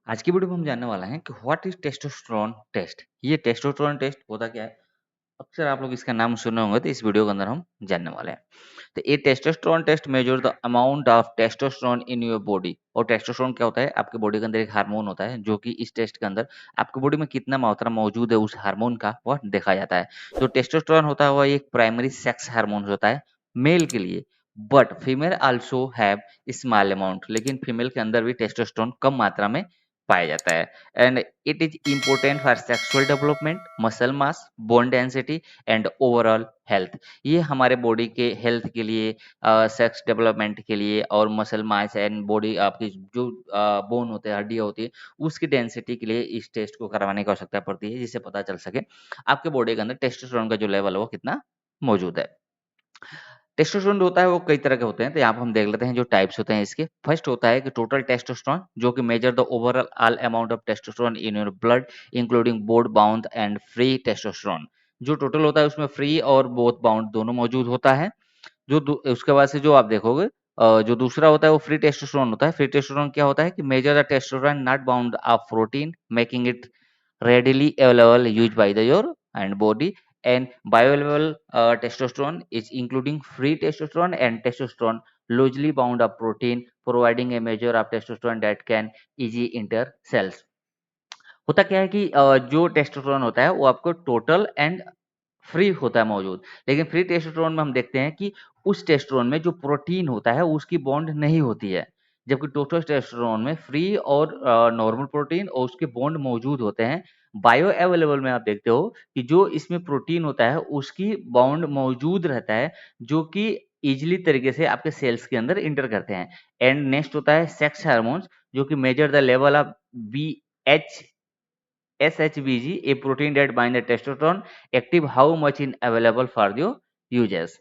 आज की वीडियो में हम जानने वाला हैं कि व्हाट इज टेस्टोस्टेरोन टेस्ट। ये टेस्टोस्टेरोन टेस्ट होता क्या है? अक्सर आप लोग इसका नाम सुने होंगे, तो इस वीडियो के अंदर हम जानने वाले हैं। तो ये testosterone test measure the amount of testosterone in your body. और टेस्टोस्टेरोन क्या होता है? आपके बॉडी के अंदर एक हार्मोन होता है जो कि इस टेस्ट के अंदर आपकी बॉडी में कितना मात्रा मौजूद है उस हार्मोन का वह देखा जाता है। जो टेस्टोस्टेरोन होता है वह एक प्राइमरी सेक्स हार्मोन होता है मेल के लिए। But female also have small amount, लेकिन फीमेल के अंदर भी टेस्टोस्टेरोन कम मात्रा में पाया जाता है। And it is important for sexual development, muscle mass, bone density and overall health. ये हमारे बॉडी के हेल्थ के लिए, सेक्स डेवलपमेंट के लिए और मसल मास एंड बॉडी आपकी जो बोन होते हैं, हड्डियाँ होती है, उसकी डेंसिटी के लिए इस टेस्ट को करवाने की आवश्यकता पड़ती है, जिससे पता चल सके आपके बॉडी के अंदर टेस्टोस्टेरोन का जो लेवल है वो कितना मौजूद है। टेस्टोस्टेरोन जो होता है वो कई तरह के होते हैं, तो यहाँ पे हम देख लेते हैं जो टाइप्स होते हैं इसके। फर्स्ट होता है कि टोटल टेस्टोस्टेरोन, जो कि measure the overall amount of testosterone in your blood including both bound and free testosterone. जो टोटल होता है उसमें फ्री और बोथ बाउंड दोनों मौजूद होता है। उसके बाद से जो आप देखोगे, जो दूसरा होता है वो फ्री टेस्टोस्टेरोन होता है। फ्री टेस्टोस्टेरोन क्या होता है कि measure the testosterone not bound of protein making it readily available used by the your and body. And bioavailable testosterone is including free testosterone and testosterone loosely bound up protein providing a measure of testosterone that can easy enter cells. होता क्या है कि जो testosterone होता है वो आपको total and free होता है मौजूद। लेकिन फ्री टेस्टोस्टेरोन में हम देखते हैं कि उस टेस्टोस्टेरोन में जो प्रोटीन होता है उसकी बॉन्ड नहीं होती है। जबकि टोटल टेस्टोस्टेरोन में फ्री और नॉर्मल प्रोटीन और उसके बॉन्ड मौजूद होते हैं। बायो अवेलेबल में आप देखते हो कि जो इसमें प्रोटीन होता है उसकी बॉन्ड मौजूद रहता है, जो कि ईज़िली तरीके से आपके सेल्स के अंदर इंटर करते हैं। एंड नेक्स्ट होता है सेक्स हार्मोन्स, जो कि measure the level of BH SHBG, a protein that binds the testosterone, active how much in available for the users.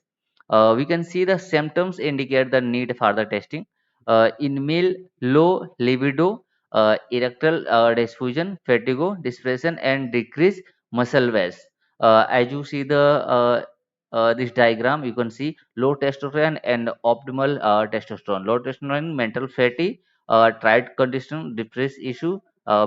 We can see the symptoms indicate the need for the testing. In male, low libido, erectile dysfunction, fatigue, depression, and decreased muscle mass. As you see the this diagram, you can see low testosterone and optimal testosterone. Low testosterone, mental fatigue, tried condition, depressed issue,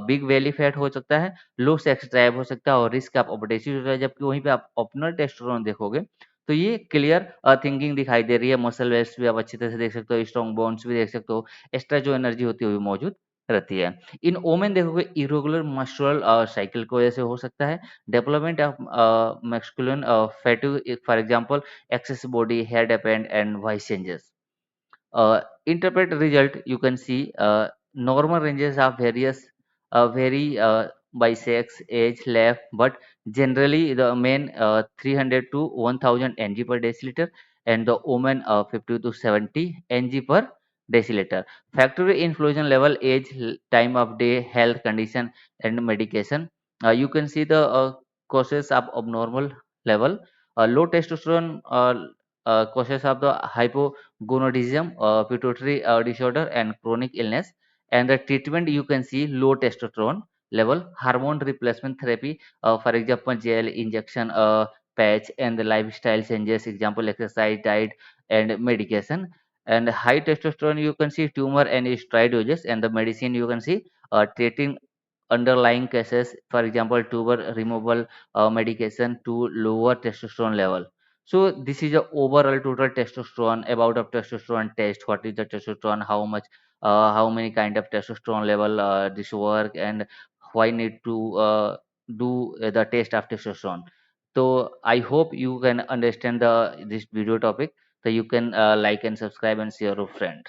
big belly fat हो सकता है, लो sex drive हो सकता है और risk of obesity होता है। जबकि वहीं पे आप ऑप्टिमल टेस्टोस्टेरोन देखोगे तो ये क्लियर थिंकिंग दिखाई दे रही है, मसल वेल्स भी आप अच्छी तरह से देख सकते हो, स्ट्रॉन्ग बोन्स भी देख सकते हो, एक्स्ट्रा जो एनर्जी होती है वो भी मौजूद रहती है। इन वोमेन देखोगे इरेगुलर मेंस्ट्रुअल साइकिल की वजह से हो सकता है, development of masculine fatigue, for example excess body hair depend and voice changes. Interpret result, you can see normal ranges are various, vary by sex, age, left, but generally the men 300 to 1000 ng per deciliter and the women 50 to 70 ng per deciliter. Factory influence level, age, time of day, health condition and medication. You can see the causes of abnormal level. Low testosterone causes of the hypogonadism, pituitary disorder, and chronic illness. And the treatment, you can see low testosterone level, hormone replacement therapy, for example, gel injection, patch, and the lifestyle changes, example, exercise, diet, and medication. And high testosterone, you can see tumor and steroid doses, and the medicine, you can see treating underlying cases, for example, tumor removal medication to lower testosterone level. So this is a overall total testosterone, about of testosterone test. What is the testosterone? How much? How many kind of testosterone level this work, and why need to do the test of testosterone? So I hope you can understand the this video topic. So you can like and subscribe and share your friend.